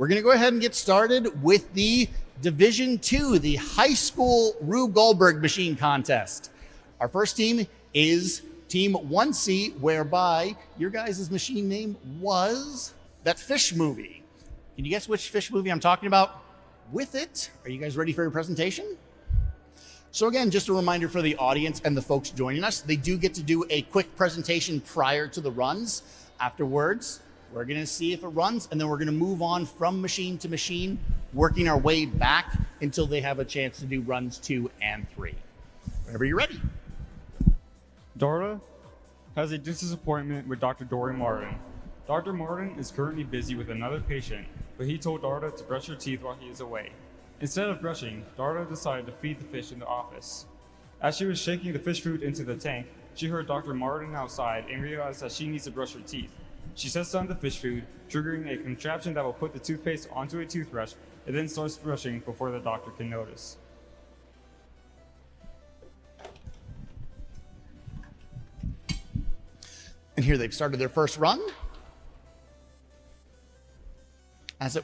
we're going to go ahead and get started with the Division 2, the high school Rube Goldberg Machine contest. Our first team is Team 1C, whereby your guys' machine name was that fish movie. Can you guess which fish movie I'm talking about with it? Are you guys ready for your presentation? So again, just a reminder for the audience and the folks joining us, they do get to do a quick presentation prior to the runs. Afterwards, we're gonna see if it runs, and then we're gonna move on from machine to machine, working our way back until they have a chance to do runs 2 and 3. Whenever you're ready. Dara has a dentist appointment with Dr. Dory Martin. Dr. Martin is currently busy with another patient, but he told Dara to brush her teeth while he is away. Instead of brushing, Dara decided to feed the fish in the office. As she was shaking the fish food into the tank, she heard Dr. Martin outside and realized that she needs to brush her teeth. She sets down the fish food, triggering a contraption that will put the toothpaste onto a toothbrush, and then starts brushing before the doctor can notice. And here they've started their first run.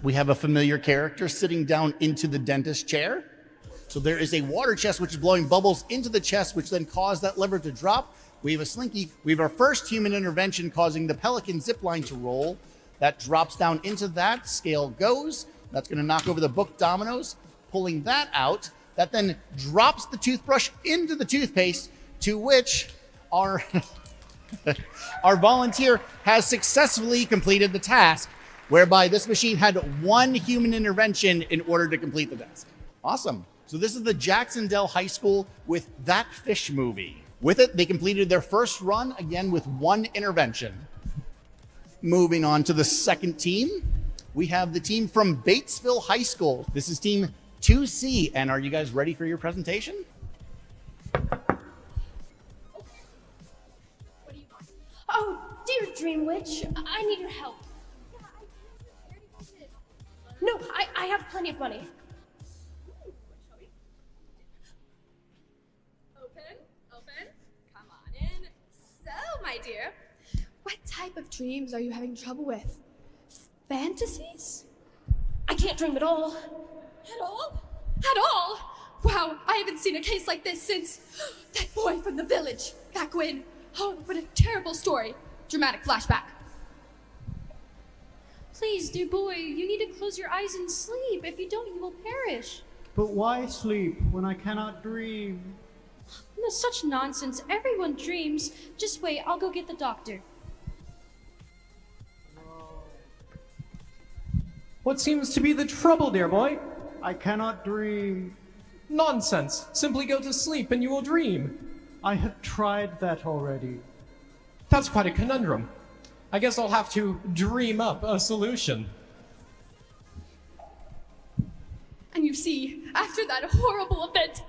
We have a familiar character sitting down into the dentist chair. So there is a water chest which is blowing bubbles into the chest, which then cause that lever to drop. We have a slinky. We have our first human intervention causing the pelican zip line to roll. That drops down into that. Scale goes. That's going to knock over the book dominoes, pulling that out. That then drops the toothbrush into the toothpaste, to which our, our volunteer has successfully completed the task, whereby this machine had one human intervention in order to complete the task. Awesome. So this is the Jac-Cen-Del High School with that fish movie. With it, they completed their first run, again with one intervention. Moving on to the second team, we have the team from Batesville High School. This is Team 2C, and are you guys ready for your presentation? Oh, dear Dream Witch, I need your help. No, I have plenty of money. Open. Come on in. So, my dear, what type of dreams are you having trouble with? Fantasies? I can't dream at all. At all? At all? Wow, I haven't seen a case like this since that boy from the village. Back when. Oh, what a terrible story. Dramatic flashback. Please, dear boy, you need to close your eyes and sleep. If you don't, you will perish. But why sleep when I cannot dream? No, such nonsense. Everyone dreams. Just wait, I'll go get the doctor. What seems to be the trouble, dear boy? I cannot dream. Nonsense. Simply go to sleep and you will dream. I have tried that already. That's quite a conundrum. I guess I'll have to dream up a solution. And you see, after that horrible event,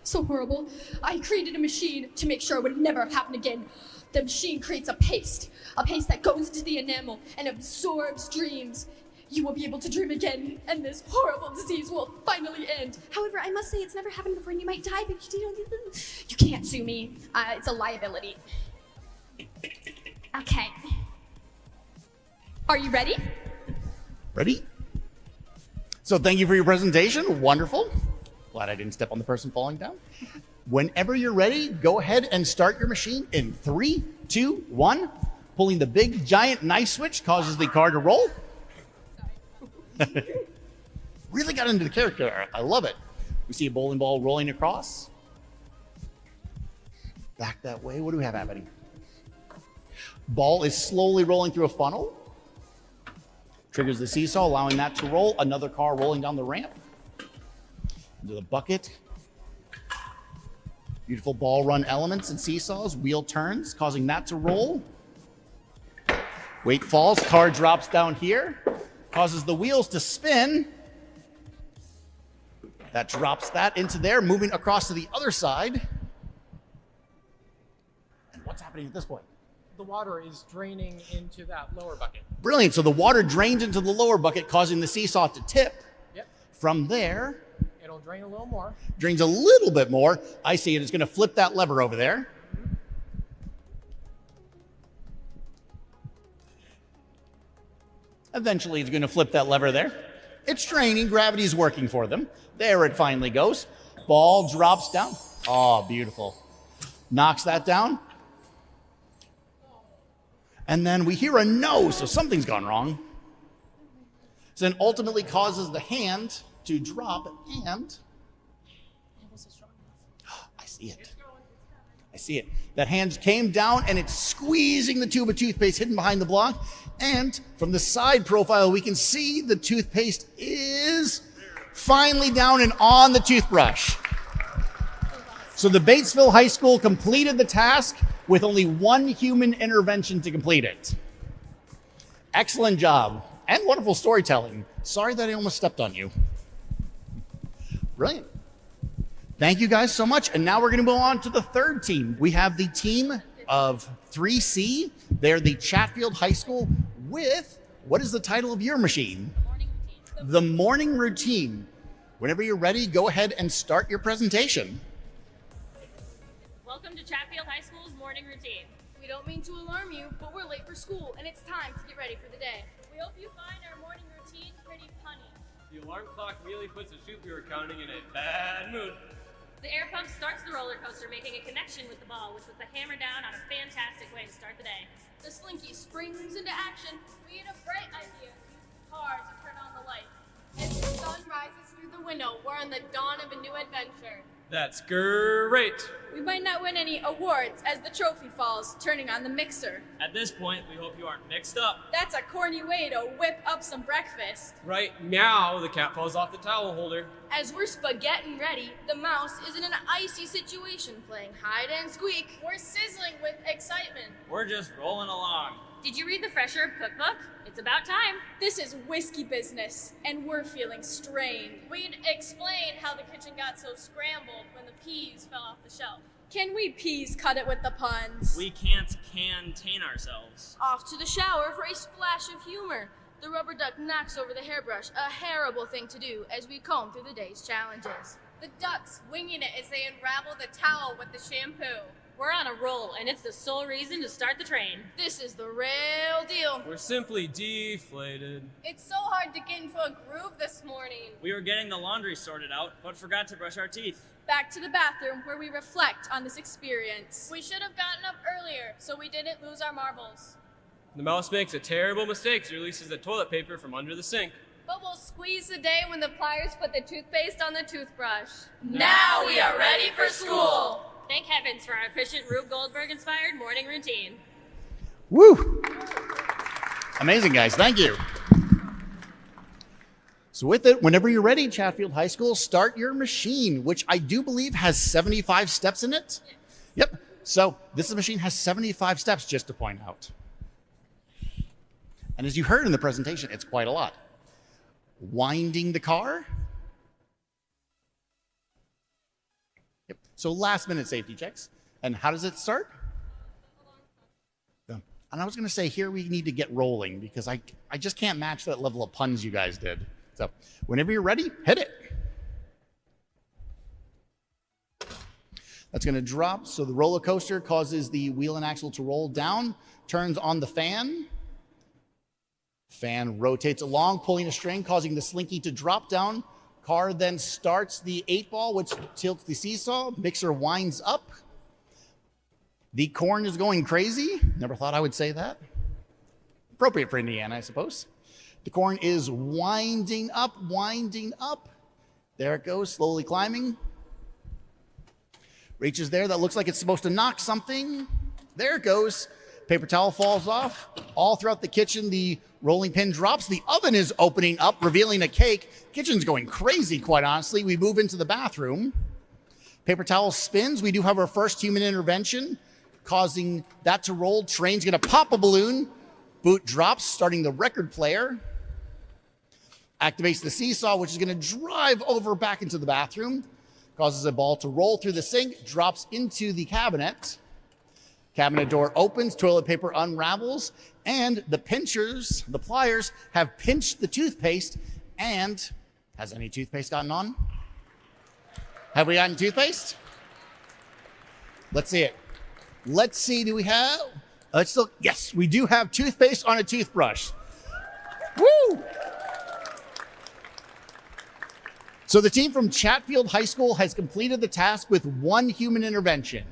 so horrible, I created a machine to make sure it would never happen again. The machine creates a paste that goes into the enamel and absorbs dreams. You will be able to dream again, and this horrible disease will finally end. However, I must say it's never happened before, and you might die, but you can't sue me. It's a liability. Okay. Are you ready? Ready? So thank you for your presentation. Wonderful. Glad I didn't step on the person falling down. Whenever you're ready, go ahead and start your machine in 3, 2, 1. Pulling the big giant knife switch causes the car to roll. Really got into the character. I love it. We see a bowling ball rolling across. Back that way. What do we have happening? Ball is slowly rolling through a funnel. Triggers the seesaw, allowing that to roll. Another car rolling down the ramp. Into the bucket. Beautiful ball run elements and seesaws. Wheel turns, causing that to roll. Weight falls. Car drops down here. Causes the wheels to spin. That drops that into there, moving across to the other side. And what's happening at this point? The water is draining into that lower bucket. Brilliant. So the water drains into the lower bucket, causing the seesaw to tip. Yep. From there, It'll drain a little more. drains a little bit more. I see it. It's going to flip that lever over there. Eventually, it's going to flip that lever there. It's draining. Gravity's working for them. There it finally goes. Ball drops down. Oh, beautiful. Knocks that down. And then we hear a no, so something's gone wrong. So then ultimately causes the hand to drop, and I see it. I see it. That hand came down, and it's squeezing the tube of toothpaste hidden behind the block. And from the side profile, we can see the toothpaste is finally down and on the toothbrush. So the Batesville High School completed the task with only one human intervention to complete it. Excellent job and wonderful storytelling. Sorry that I almost stepped on you. Brilliant. Thank you guys so much. And now we're going to move on to the third team. We have the team of 3C. They're the Chatfield High School with, what is the title of your machine? The Morning Routine. Whenever you're ready, go ahead and start your presentation. Welcome to Chatfield High School's morning routine. We don't mean to alarm you, but we're late for school and it's time to get ready for the day. We hope you find our morning routine pretty funny. The alarm clock really puts the shoot we were counting in a bad mood. The air pump starts the roller coaster, making a connection with the ball, which puts the hammer down on a fantastic way to start the day. The slinky springs into action. We had a bright idea. Use cars to turn on the lights. As the sun rises through the window, we're on the dawn of a new adventure. That's great. We might not win any awards as the trophy falls, turning on the mixer. At this point, we hope you aren't mixed up. That's a corny way to whip up some breakfast. Right now, the cat falls off the towel holder. As we're spaghetting ready, the mouse is in an icy situation, playing hide and squeak. We're sizzling with excitement. We're just rolling along. Did you read the Fresh Herb Cookbook? It's about time. This is whiskey business, and we're feeling strained. We'd explain how the kitchen got so scrambled when the peas fell off the shelf. Can we peas cut it with the puns? We can't contain ourselves. Off to the shower for a splash of humor. The rubber duck knocks over the hairbrush, a horrible thing to do as we comb through the day's challenges. The ducks winging it as they unravel the towel with the shampoo. We're on a roll, and it's the sole reason to start the train. This is the real deal. We're simply deflated. It's so hard to get into a groove this morning. We were getting the laundry sorted out, but forgot to brush our teeth. Back to the bathroom where we reflect on this experience. We should have gotten up earlier so we didn't lose our marbles. The mouse makes a terrible mistake. She releases the toilet paper from under the sink. But we'll squeeze the day when the pliers put the toothpaste on the toothbrush. Now we are ready for school. Thank heavens for our efficient Rube Goldberg inspired morning routine. Woo! Amazing, guys. Thank you. So with it, whenever you're ready, Chatfield High School, start your machine, which I do believe has 75 steps in it. Yep. So this machine has 75 steps, just to point out. And as you heard in the presentation, it's quite a lot. Winding the car. Yep. So last minute safety checks. And how does it start? And I was going to say, here we need to get rolling because I just can't match that level of puns you guys did. So whenever you're ready, hit it. That's going to drop. So the roller coaster causes the wheel and axle to roll down, turns on the fan. Fan rotates along, pulling a string, causing the slinky to drop down. Car then starts the 8-ball, which tilts the seesaw. Mixer winds up. The corn is going crazy. Never thought I would say that. Appropriate for Indiana, I suppose. The corn is winding up, winding up. There it goes, slowly climbing. Reaches there. That looks like it's supposed to knock something. There it goes. Paper towel falls off. All throughout the kitchen, the rolling pin drops. The oven is opening up, revealing a cake. Kitchen's going crazy, quite honestly. We move into the bathroom. Paper towel spins. We do have our first human intervention, causing that to roll. Train's going to pop a balloon. Boot drops, starting the record player. Activates the seesaw, which is going to drive over back into the bathroom. Causes a ball to roll through the sink, drops into the cabinet. Cabinet door opens, toilet paper unravels, and the pinchers, the pliers, have pinched the toothpaste. And has any toothpaste gotten on? Have we gotten toothpaste? Let's see it. Let's see, do we have? Let's look. Yes, we do have toothpaste on a toothbrush. Woo! So the team from Chatfield High School has completed the task with 1 human intervention.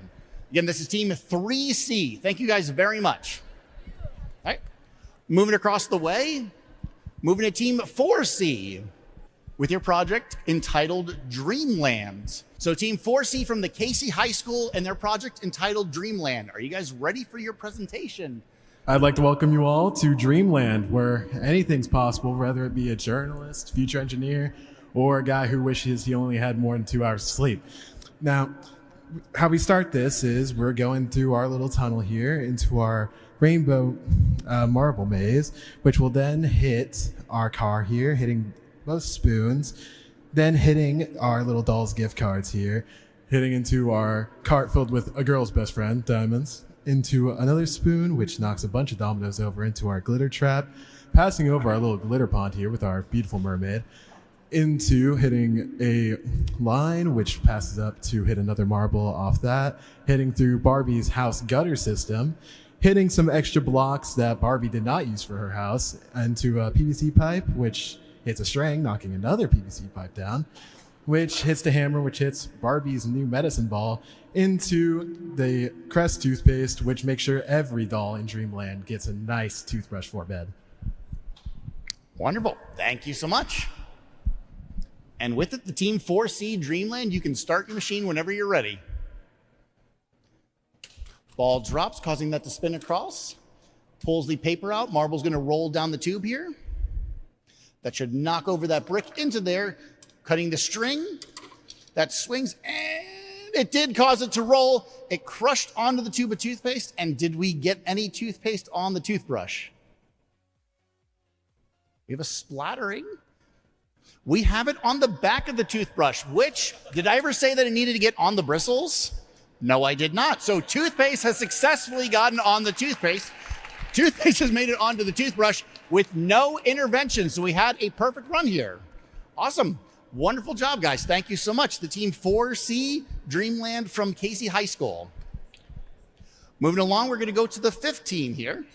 Again, this is team 3C. Thank you guys very much. All right. Moving across the way, moving to team 4C with your project entitled Dreamland. So team 4C from the Casey High School and their project entitled Dreamland. Are you guys ready for your presentation? I'd like to welcome you all to Dreamland, where anything's possible, whether it be a journalist, future engineer, or a guy who wishes he only had more than 2 hours of sleep. Now, how we start this is we're going through our little tunnel here into our rainbow marble maze, which will then hit our car here, hitting both spoons, then hitting our little doll's gift cards here, hitting into our cart filled with a girl's best friend, diamonds, into another spoon, which knocks a bunch of dominoes over into our glitter trap, passing over our little glitter pond here with our beautiful mermaid, into hitting a line, which passes up to hit another marble off that, hitting through Barbie's house gutter system, hitting some extra blocks that Barbie did not use for her house, into a PVC pipe, which hits a string, knocking another PVC pipe down, which hits the hammer, which hits Barbie's new medicine ball, into the Crest toothpaste, which makes sure every doll in Dreamland gets a nice toothbrush for bed. Wonderful. Thank you so much. And with it, the Team 4C Dreamland, you can start your machine whenever you're ready. Ball drops, causing that to spin across. Pulls the paper out. Marble's going to roll down the tube here. That should knock over that brick into there, cutting the string. That swings, and it did cause it to roll. It crushed onto the tube of toothpaste. And did we get any toothpaste on the toothbrush? We have a splattering. We have it on the back of the toothbrush, which, did I ever say that it needed to get on the bristles? No, I did not. So toothpaste has successfully gotten on the toothpaste. Toothpaste has made it onto the toothbrush with no intervention. So we had a perfect run here. Awesome. Wonderful job, guys. Thank you so much. The Team 4C Dreamland from Casey High School. Moving along, we're going to go to the 5th team here.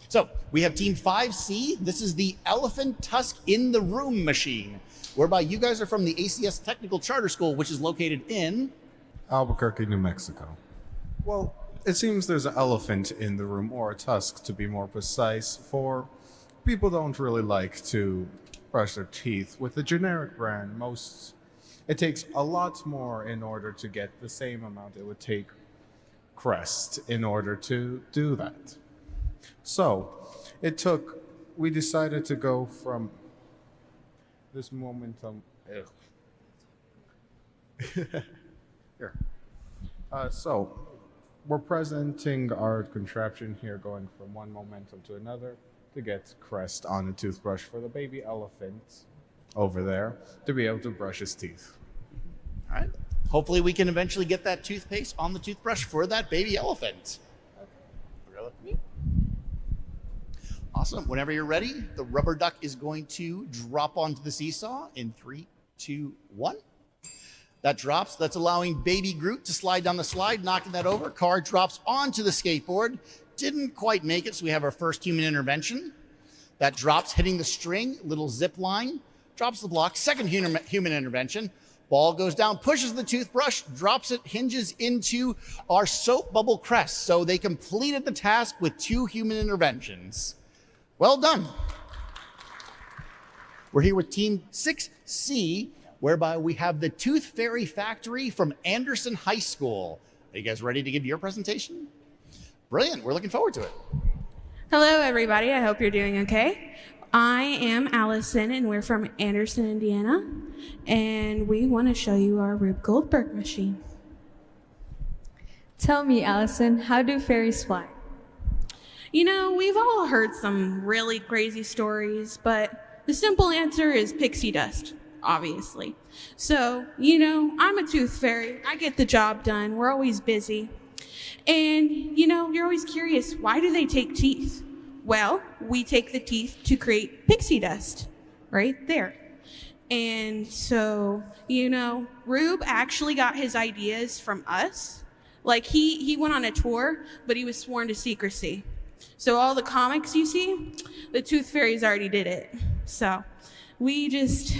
So we have Team 5C. This is the Elephant Tusk in the Room machine, whereby you guys are from the ACS Technical Charter School, which is located in Albuquerque, New Mexico. Well, it seems there's an elephant in the room, or a tusk to be more precise, for people don't really like to brush their teeth with the generic brand. It takes a lot more in order to get the same amount it would take Crest in order to do that. So we decided to go from this momentum. Here. So we're presenting our contraption here, going from one momentum to another to get Crest on a toothbrush for the baby elephant over there to be able to brush his teeth. All right. Hopefully we can eventually get that toothpaste on the toothbrush for that baby elephant. Awesome. Whenever you're ready, the rubber duck is going to drop onto the seesaw in 3, 2, 1. That drops. That's allowing baby Groot to slide down the slide, knocking that over. Car drops onto the skateboard. Didn't quite make it, so we have our first human intervention. That drops, hitting the string, little zip line, drops the block. Second human intervention. Ball goes down, pushes the toothbrush, drops it, hinges into our soap bubble crest. So they completed the task with 2 human interventions. Well done. We're here with Team 6C, whereby we have the Tooth Fairy Factory from Anderson High School. Are you guys ready to give your presentation? Brilliant. We're looking forward to it. Hello, everybody. I hope you're doing okay. I am Allison, and we're from Anderson, Indiana, and we want to show you our Rube Goldberg machine. Tell me, Allison, how do fairies fly? You know, we've all heard some really crazy stories, but the simple answer is pixie dust, obviously. So, you know, I'm a tooth fairy. I get the job done. We're always busy. And, you know, you're always curious, why do they take teeth? Well, we take the teeth to create pixie dust, right there. And so, you know, Rube actually got his ideas from us. Like, he went on a tour, but he was sworn to secrecy. So all the comics you see, the Tooth Fairies already did it. So we just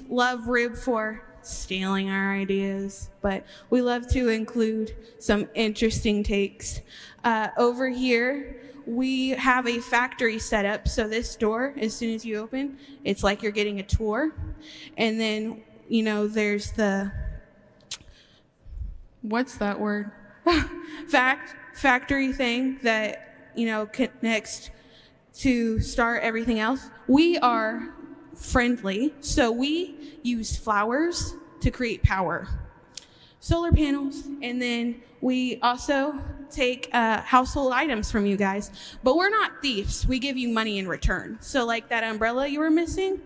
love Rube for stealing our ideas, but we love to include some interesting takes. Over here, we have a factory set up. So this door, as soon as you open, it's like you're getting a tour. And then, you know, there's the, what's that word? Factory thing that, you know, connects to start everything else. We are friendly, so we use flowers to create power, solar panels, and then we also take household items from you guys. But we're not thieves. We give you money in return. So like that umbrella you were missing,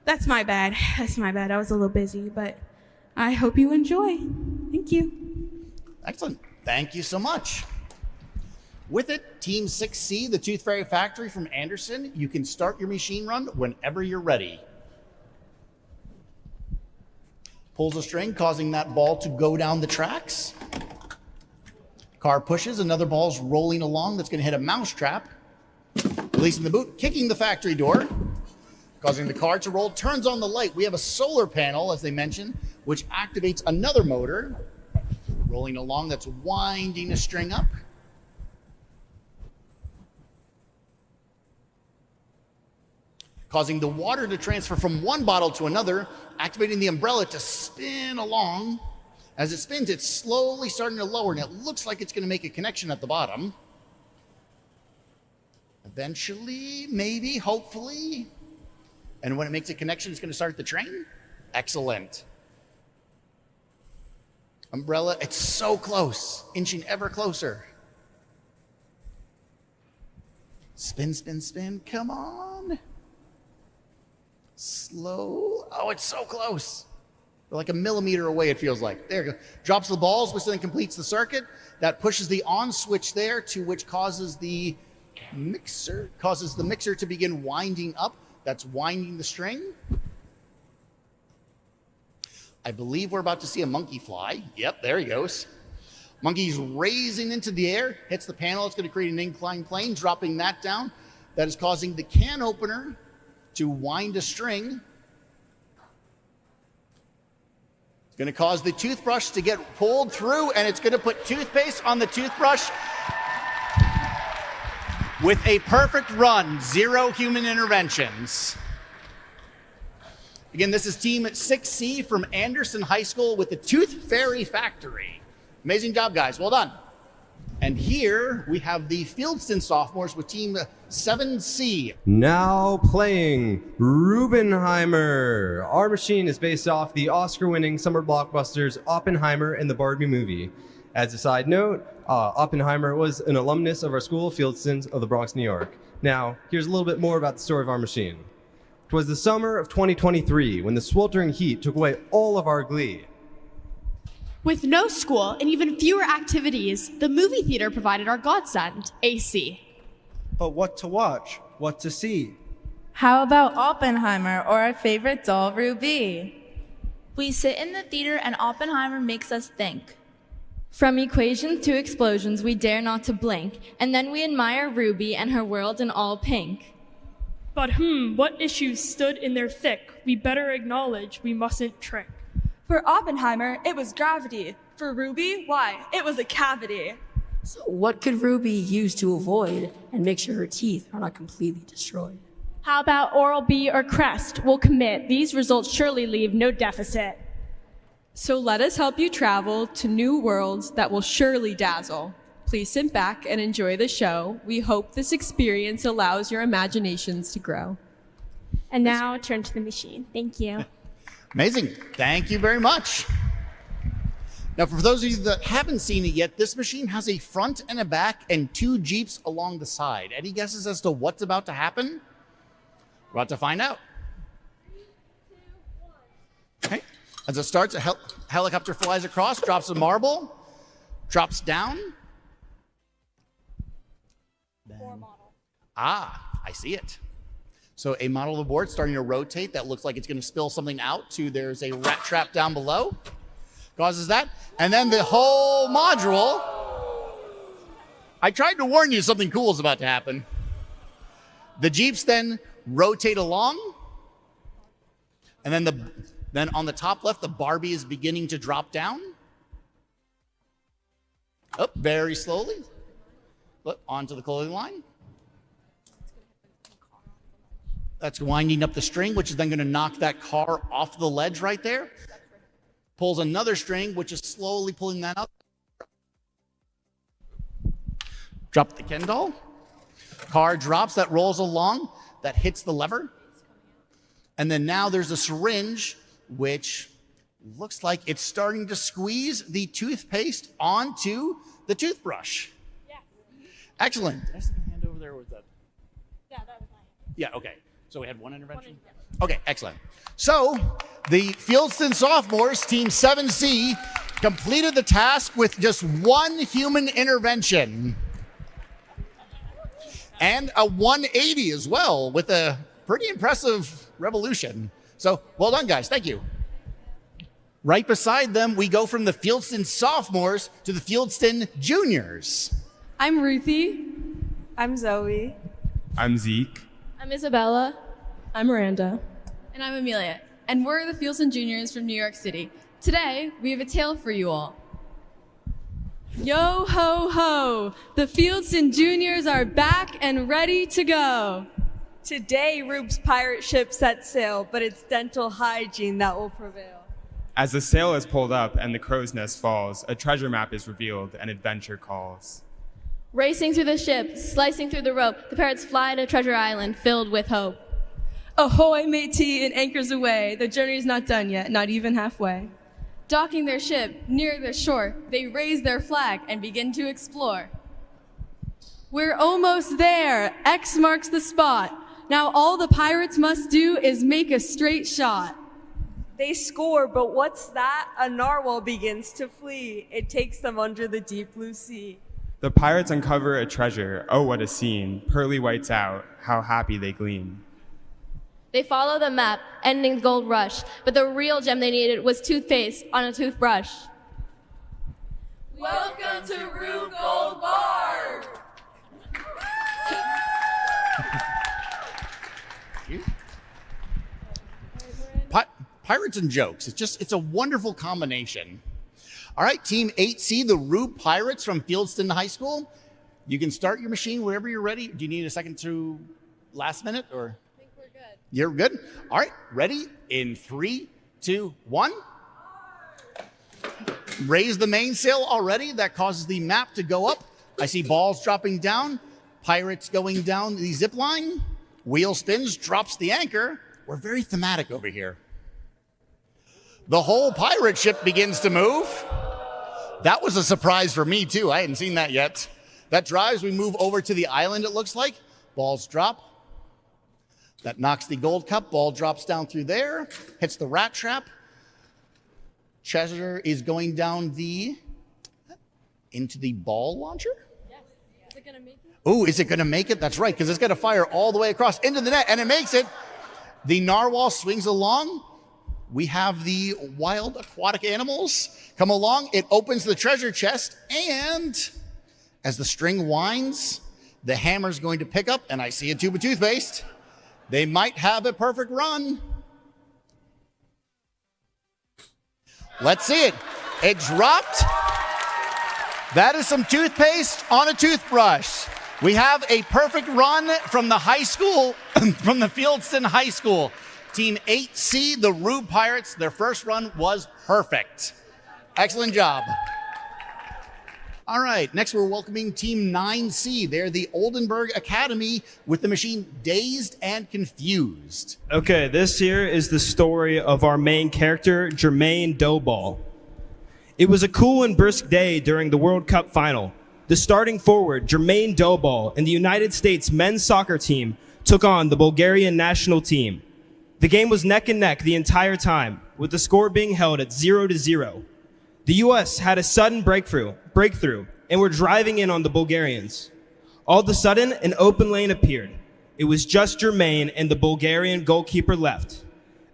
that's my bad. That's my bad. I was a little busy, but I hope you enjoy. Thank you. Excellent. Thank you so much. With it, Team 6C, the Tooth Fairy Factory from Anderson, you can start your machine run whenever you're ready. Pulls a string, causing that ball to go down the tracks. Car pushes, another ball's rolling along that's going to hit a mousetrap. Releasing the boot, kicking the factory door, causing the car to roll, turns on the light. We have a solar panel, as they mentioned, which activates another motor. Rolling along, that's winding a string up. Causing the water to transfer from one bottle to another, activating the umbrella to spin along. As it spins, it's slowly starting to lower, and it looks like it's going to make a connection at the bottom. Eventually, maybe, hopefully. And when it makes a connection, it's going to start the train. Excellent. Umbrella, it's so close, inching ever closer. Spin, spin, spin, come on. Slow. Oh, it's so close. We're like a millimeter away, it feels like. There you go. Drops the balls, which then completes the circuit. That pushes the on switch there, to which causes the mixer to begin winding up. That's winding the string. I believe we're about to see a monkey fly. Yep, there he goes. Monkey's raising into the air, hits the panel. It's going to create an inclined plane, dropping that down. That is causing the can opener to wind a string. It's going to cause the toothbrush to get pulled through, and it's going to put toothpaste on the toothbrush with a perfect run, 0 human interventions. Again, this is Team 6C from Anderson High School with the Tooth Fairy Factory. Amazing job, guys. Well done. And here we have the Fieldston Sophomores with Team 7C. Now playing Rubenheimer. Our machine is based off the Oscar-winning summer blockbusters Oppenheimer and the Barbie movie. As a side note, Oppenheimer was an alumnus of our school, Fieldston of the Bronx, New York. Now, here's a little bit more about the story of our machine. It was the summer of 2023 when the sweltering heat took away all of our glee. With no school and even fewer activities, the movie theater provided our godsend, AC. But what to watch? What to see? How about Oppenheimer or our favorite doll, Ruby? We sit in the theater and Oppenheimer makes us think. From equations to explosions, we dare not to blink, and then we admire Ruby and her world in all pink. But what issues stood in their thick? We better acknowledge, we mustn't trick. For Oppenheimer, it was gravity. For Ruby, why? It was a cavity. So what could Ruby use to avoid and make sure her teeth are not completely destroyed? How about Oral-B or Crest? We'll commit. These results surely leave no deficit. So let us help you travel to new worlds that will surely dazzle. Please sit back and enjoy the show. We hope this experience allows your imaginations to grow. And now turn to the machine. Thank you. Amazing. Thank you very much. Now, for those of you that haven't seen it yet, this machine has a front and a back and 2 Jeeps along the side. Any guesses as to what's about to happen? We're about to find out. 3, 2, 1. Okay. As it starts, a helicopter flies across, drops a marble, drops down. I see it. So a model of the board starting to rotate that looks like it's going to spill something out to there's a rat trap down below. Causes that. And then the whole module I tried to warn you something cool is about to happen. The Jeeps then rotate along. And then on the top left, the Barbie is beginning to drop down. Up very slowly. Look, onto the clothing line. That's winding up the string, which is then going to knock that car off the ledge right there. Pulls another string, which is slowly pulling that up. Drop the Ken doll. Car drops, that rolls along, that hits the lever. And then now there's a syringe, which looks like it's starting to squeeze the toothpaste onto the toothbrush. Yeah. Excellent. Did I stick a hand over there with that? Yeah, that was mine. Yeah, okay. So we had one intervention? Okay, excellent. So the Fieldston Sophomores, Team 7C, completed the task with just one human intervention. And a 180 as well, with a pretty impressive revolution. So well done, guys. Thank you. Right beside them, we go from the Fieldston Sophomores to the Fieldston Juniors. I'm Ruthie. I'm Zoe. I'm Zeke. I'm Isabella. I'm Miranda. And I'm Amelia. And we're the Fieldston Juniors from New York City. Today, we have a tale for you all. Yo ho ho! The Fieldston Juniors are back and ready to go. Today, Rube's pirate ship sets sail, but it's dental hygiene that will prevail. As the sail is pulled up and the crow's nest falls, a treasure map is revealed and adventure calls. Racing through the ship, slicing through the rope, the pirates fly to Treasure Island filled with hope. Ahoy, matey, it anchors away. The journey's not done yet, not even halfway. Docking their ship near the shore, they raise their flag and begin to explore. We're almost there. X marks the spot. Now all the pirates must do is make a straight shot. They score, but what's that? A narwhal begins to flee. It takes them under the deep blue sea. The pirates uncover a treasure. Oh, what a scene. Pearly whites out. How happy they gleam. They follow the map, ending the gold rush, but the real gem they needed was toothpaste on a toothbrush. Welcome to Rube Goldberg! Pirates and jokes. It's a wonderful combination. All right, Team 8C, the Rube Pirates from Fieldston High School. You can start your machine whenever you're ready. Do you need a second to last minute or? I think we're good. You're good? All right, ready? In 3, 2, 1. Raise the mainsail already. That causes the map to go up. I see balls dropping down. Pirates going down the zip line. Wheel spins, drops the anchor. We're very thematic over here. The whole pirate ship begins to move. That was a surprise for me, too. I hadn't seen that yet. That drives, we move over to the island, it looks like. Balls drop. That knocks the gold cup. Ball drops down through there. Hits the rat trap. Treasure is going down into the ball launcher. Yes. Is it going to make it? Oh, is it going to make it? That's right, because it's going to fire all the way across into the net, and it makes it. The narwhal swings along. We have the wild aquatic animals come along. It opens the treasure chest, and as the string winds, the hammer's going to pick up, and I see a tube of toothpaste. They might have a perfect run. Let's see it. It dropped. That is some toothpaste on a toothbrush. We have a perfect run from the high school, from the Fieldston High School. Team 8C, the Rube Pirates, their first run was perfect. Excellent job. All right, next we're welcoming Team 9C. They're the Oldenburg Academy with the machine Dazed and Confused. Okay, this here is the story of our main character, Jermaine Doughball. It was a cool and brisk day during the World Cup final. The starting forward, Jermaine Doughball, and the United States men's soccer team took on the Bulgarian national team. The game was neck and neck the entire time, with the score being held at 0-0. The U.S. had a sudden breakthrough, and were driving in on the Bulgarians. All of a sudden, an open lane appeared. It was just Jermaine and the Bulgarian goalkeeper left.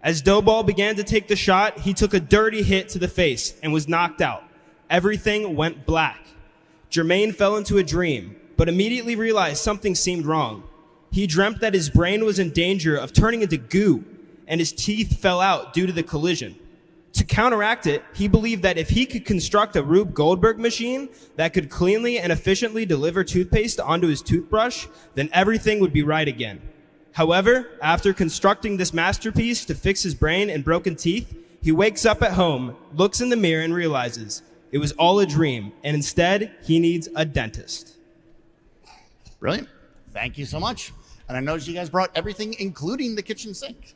As Doughball began to take the shot, he took a dirty hit to the face and was knocked out. Everything went black. Jermaine fell into a dream, but immediately realized something seemed wrong. He dreamt that his brain was in danger of turning into goo, and his teeth fell out due to the collision. To counteract it, he believed that if he could construct a Rube Goldberg machine that could cleanly and efficiently deliver toothpaste onto his toothbrush, then everything would be right again. However, after constructing this masterpiece to fix his brain and broken teeth, he wakes up at home, looks in the mirror, and realizes it was all a dream, and instead, he needs a dentist. Brilliant. Thank you so much. And I noticed you guys brought everything, including the kitchen sink.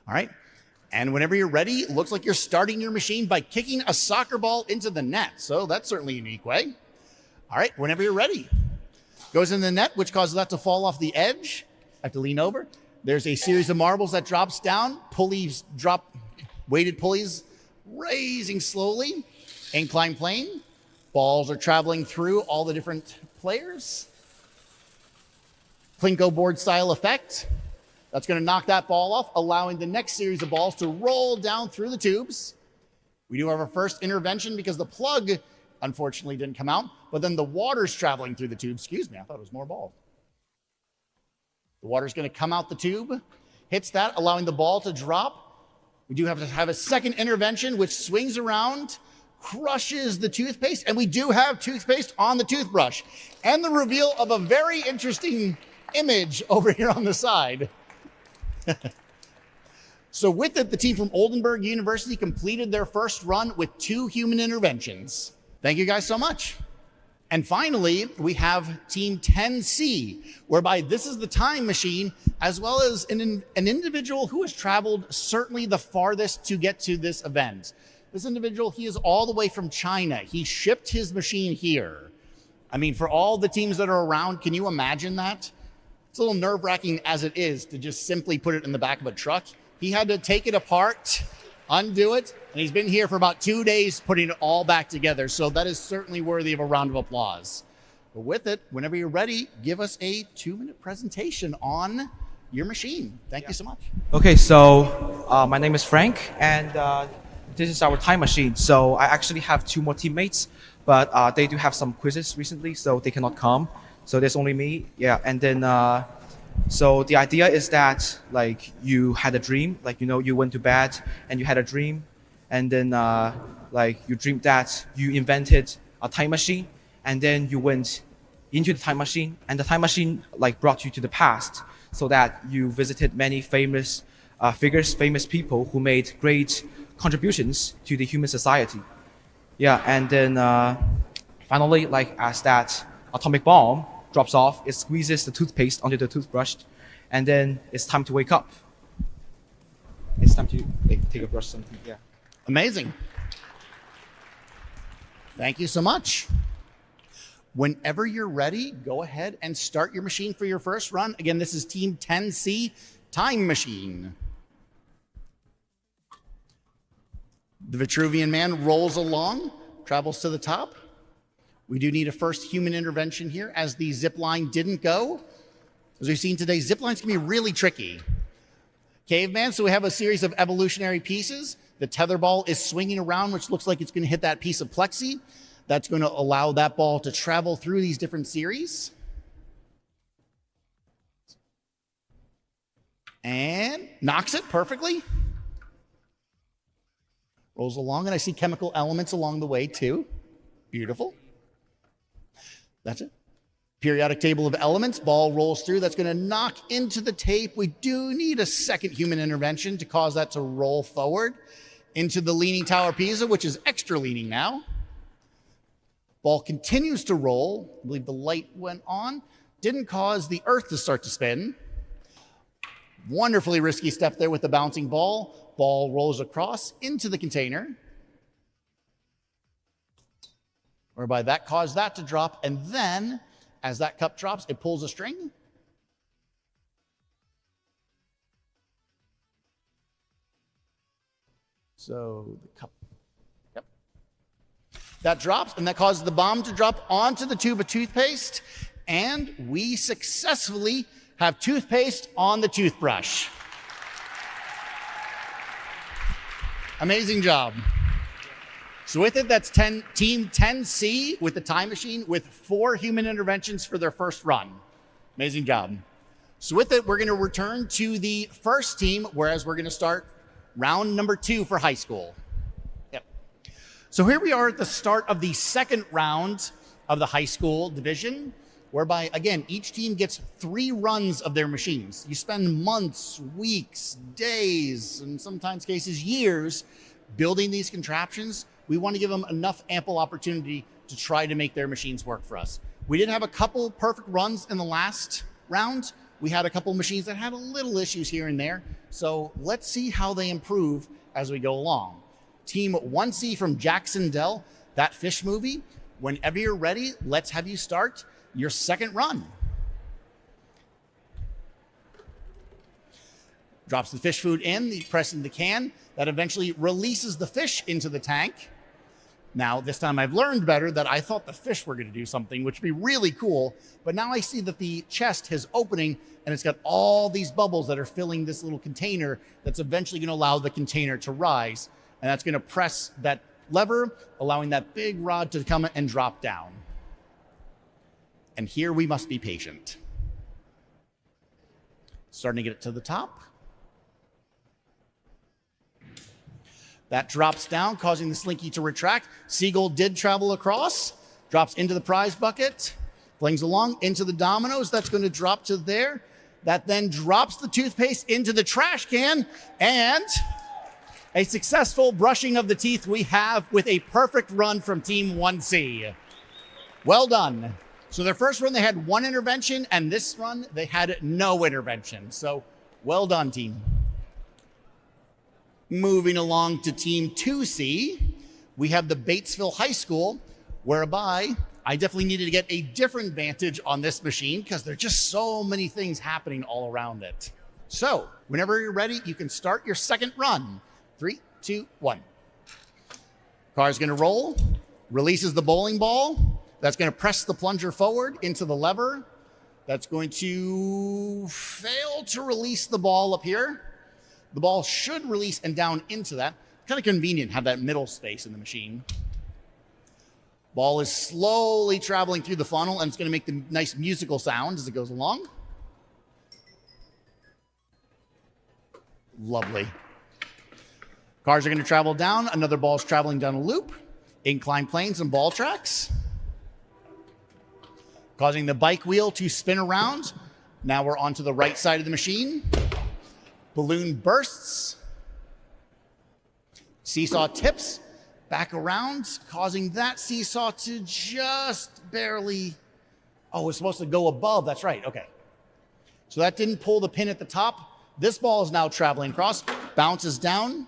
All right. And whenever you're ready, it looks like you're starting your machine by kicking a soccer ball into the net. So that's certainly a unique way. All right, whenever you're ready. Goes in the net, which causes that to fall off the edge. I have to lean over. There's a series of marbles that drops down. Pulleys drop, weighted pulleys raising slowly. Incline plane. Balls are traveling through all the different players. Plinko board style effect. That's going to knock that ball off, allowing the next series of balls to roll down through the tubes. We do have our first intervention because the plug, unfortunately, didn't come out, but then the water's traveling through the tube. Excuse me, I thought it was more ball. The water's going to come out the tube, hits that, allowing the ball to drop. We do have to have a second intervention, which swings around, crushes the toothpaste, and we do have toothpaste on the toothbrush. And the reveal of a very interesting image over here on the side. So with it, the team from Oldenburg University completed their first run with 2 human interventions. Thank you guys so much. And finally, we have Team 10C, whereby this is the time machine, as well as an individual who has traveled certainly the farthest to get to this event. This individual, he is all the way from China. He shipped his machine here. I mean, for all the teams that are around, can you imagine that? It's a little nerve-wracking as it is to just simply put it in the back of a truck. He had to take it apart, undo it, and he's been here for about 2 days putting it all back together. So that is certainly worthy of a round of applause. But with it, whenever you're ready, give us a 2-minute presentation on your machine. Thank you so much. Okay, so my name is Frank, and this is our time machine. So I actually have 2 more teammates, but they do have some quizzes recently, so they cannot come. So there's only me, yeah. And then, so the idea is that like you had a dream, like, you know, you went to bed and you had a dream, and then like you dreamed that you invented a time machine, and then you went into the time machine, and the time machine like brought you to the past, so that you visited many famous figures, famous people who made great contributions to the human society. Yeah, and then finally, like as that atomic bomb drops off, it squeezes the toothpaste onto the toothbrush, and then it's time to wake up. It's time to take a brush, something, yeah. Amazing. Thank you so much. Whenever you're ready, go ahead and start your machine for your first run. Again, this is Team 10C, Time Machine. The Vitruvian Man rolls along, travels to the top. We do need a first human intervention here, as the zip line didn't go. As we've seen today, zip lines can be really tricky. Caveman, so we have a series of evolutionary pieces. The tether ball is swinging around, which looks like it's going to hit that piece of plexi. That's going to allow that ball to travel through these different series. And knocks it perfectly. Rolls along, and I see chemical elements along the way too. Beautiful. That's it. Periodic table of elements, ball rolls through. That's going to knock into the tape. We do need a second human intervention to cause that to roll forward into the Leaning Tower Pisa, which is extra leaning now. Ball continues to roll. I believe the light went on. Didn't cause the earth to start to spin. Wonderfully risky step there with the bouncing ball. Ball rolls across into the container, whereby that caused that to drop, and then as that cup drops, it pulls a string. So the cup, yep. That drops, and that causes the bomb to drop onto the tube of toothpaste, and we successfully have toothpaste on the toothbrush. Amazing job. So with it, that's Team 10C with the time machine with 4 human interventions for their first run. Amazing job. So with it, we're going to return to the first team, whereas we're going to start round number 2 for high school. Yep. So here we are at the start of the second round of the high school division, whereby, again, each team gets 3 runs of their machines. You spend months, weeks, days, and sometimes cases years building these contraptions. We want to give them enough ample opportunity to try to make their machines work for us. We did have a couple perfect runs in the last round. We had a couple machines that had a little issues here and there. So let's see how they improve as we go along. Team 1C from Jac-Cen-Del, that fish movie. Whenever you're ready, let's have you start your second run. Drops the fish food in, pressing the can. That eventually releases the fish into the tank. Now, this time I've learned better that I thought the fish were going to do something, which would be really cool. But now I see that the chest has opening and it's got all these bubbles that are filling this little container that's eventually going to allow the container to rise. And that's going to press that lever, allowing that big rod to come and drop down. And here we must be patient. Starting to get it to the top. That drops down, causing the slinky to retract. Seagull did travel across, drops into the prize bucket, flings along into the dominoes. That's going to drop to there. That then drops the toothpaste into the trash can, and a successful brushing of the teeth we have with a perfect run from Team 1C. Well done. So their first run, they had 1 intervention, and this run, they had no intervention. So well done, team. Moving along to Team 2C, we have the Batesville High School, whereby I definitely needed to get a different vantage on this machine because there are just so many things happening all around it. So whenever you're ready, you can start your second run. 3, 2, 1. Car's going to roll, releases the bowling ball. That's going to press the plunger forward into the lever. That's going to fail to release the ball up here. The ball should release and down into that. Kind of convenient, have that middle space in the machine. Ball is slowly traveling through the funnel, and it's going to make the nice musical sound as it goes along. Lovely. Cars are going to travel down. Another ball's traveling down a loop. Inclined planes and ball tracks. Causing the bike wheel to spin around. Now we're onto the right side of the machine. Balloon bursts, seesaw tips back around, causing that seesaw to just barely, oh, it's supposed to go above, that's right, okay. So that didn't pull the pin at the top. This ball is now traveling across, bounces down,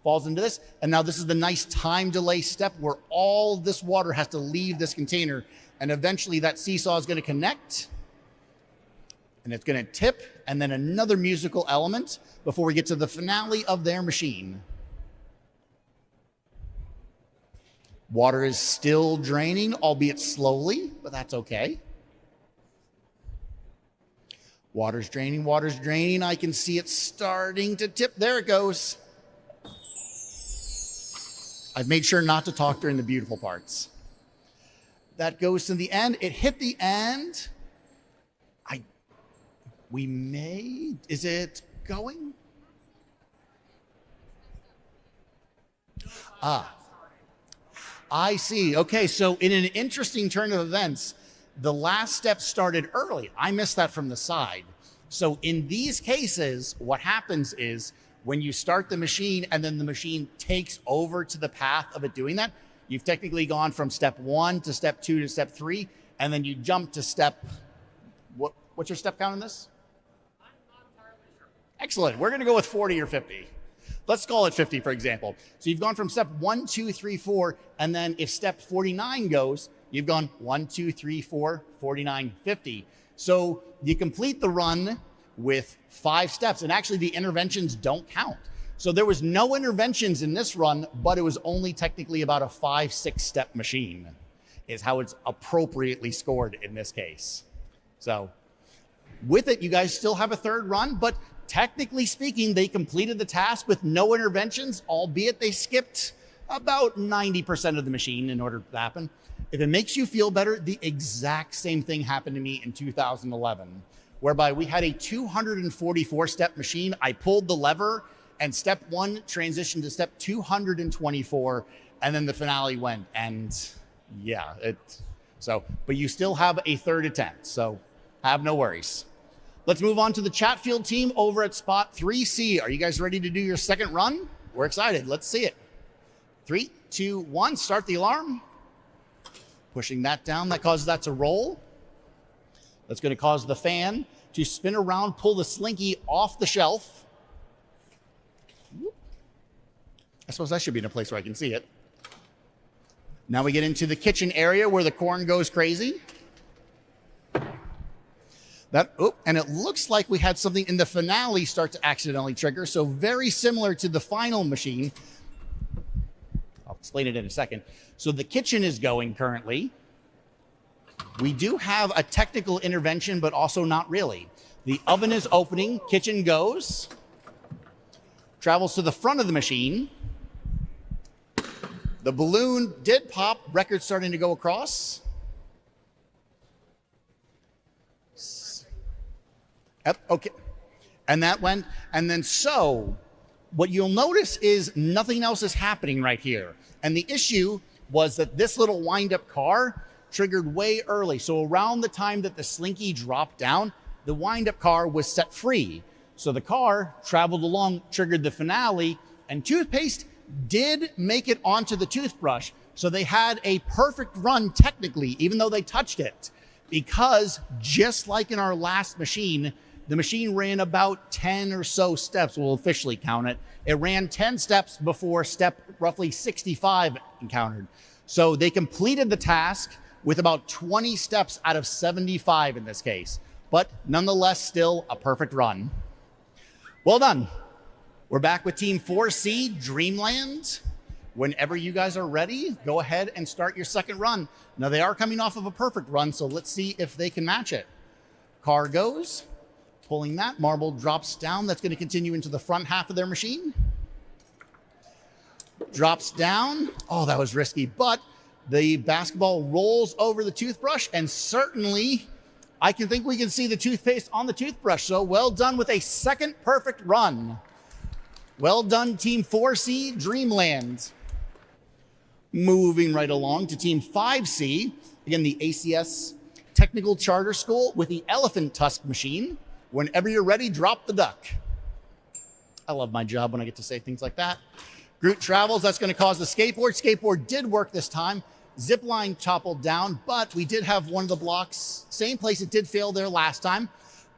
falls into this, and now this is the nice time delay step where all this water has to leave this container, and eventually that seesaw is going to connect, and it's going to tip, and then another musical element before we get to the finale of their machine. Water is still draining, albeit slowly, but that's okay. Water's draining, water's draining. I can see it starting to tip. There it goes. I've made sure not to talk during the beautiful parts. That goes to the end. It hit the end. Is it going? I see. Okay, so in an interesting turn of events, the last step started early. I missed that from the side. So in these cases, what happens is when you start the machine and then the machine takes over to the path of it doing that, you've technically gone from step 1 to step 2 to step 3, and then you jump to step, what's your step count in this? Excellent. We're going to go with 40 or 50. Let's call it 50, for example. So you've gone from step 1, 2, 3, 4, and then if step 49 goes, you've gone 1, 2, 3, 4, 49, 50. So you complete the run with 5 steps, and actually the interventions don't count. So there was no interventions in this run, but it was only technically about a 5-6 step machine, is how it's appropriately scored in this case. So with it, you guys still have a third run, but technically speaking, they completed the task with no interventions, albeit they skipped about 90% of the machine in order to happen. If it makes you feel better, the exact same thing happened to me in 2011, whereby we had a 244-step machine. I pulled the lever, and step 1 transitioned to step 224, and then the finale went. And yeah, but you still have a third attempt, so have no worries. Let's move on to the Chatfield team over at spot 3C. Are you guys ready to do your second run? We're excited. Let's see it. 3, 2, 1, start the alarm. Pushing that down, that causes that to roll. That's going to cause the fan to spin around, pull the slinky off the shelf. I suppose that should be in a place where I can see it. Now we get into the kitchen area where the corn goes crazy. And it looks like we had something in the finale start to accidentally trigger, so very similar to the final machine. I'll explain it in a second. So the kitchen is going currently. We do have a technical intervention, but also not really. The oven is opening, kitchen goes, travels to the front of the machine. The balloon did pop, record starting to go across. Yep, okay. And that went, and then so what you'll notice is nothing else is happening right here. And the issue was that this little wind-up car triggered way early. So around the time that the slinky dropped down, the wind-up car was set free. So the car traveled along, triggered the finale, and toothpaste did make it onto the toothbrush. So they had a perfect run technically, even though they touched it. Because just like in our last machine, the machine ran about 10 or so steps. We'll officially count it. It ran 10 steps before step roughly 65 encountered. So they completed the task with about 20 steps out of 75 in this case. But nonetheless, still a perfect run. Well done. We're back with Team 4C, Dreamland. Whenever you guys are ready, go ahead and start your second run. Now they are coming off of a perfect run, so let's see if they can match it. Car goes. Pulling that, marble drops down. That's going to continue into the front half of their machine. Drops down. Oh, that was risky, but the basketball rolls over the toothbrush, and certainly I think we can see the toothpaste on the toothbrush. So well done with a second perfect run. Well done, Team 4C, Dreamland. Moving right along to Team 5C, again, the ACS Technical Charter School with the Elephant Tusk machine. Whenever you're ready, drop the duck. I love my job when I get to say things like that. Groot travels, that's going to cause the skateboard. Skateboard did work this time. Zip line toppled down, but we did have one of the blocks, same place it did fail there last time.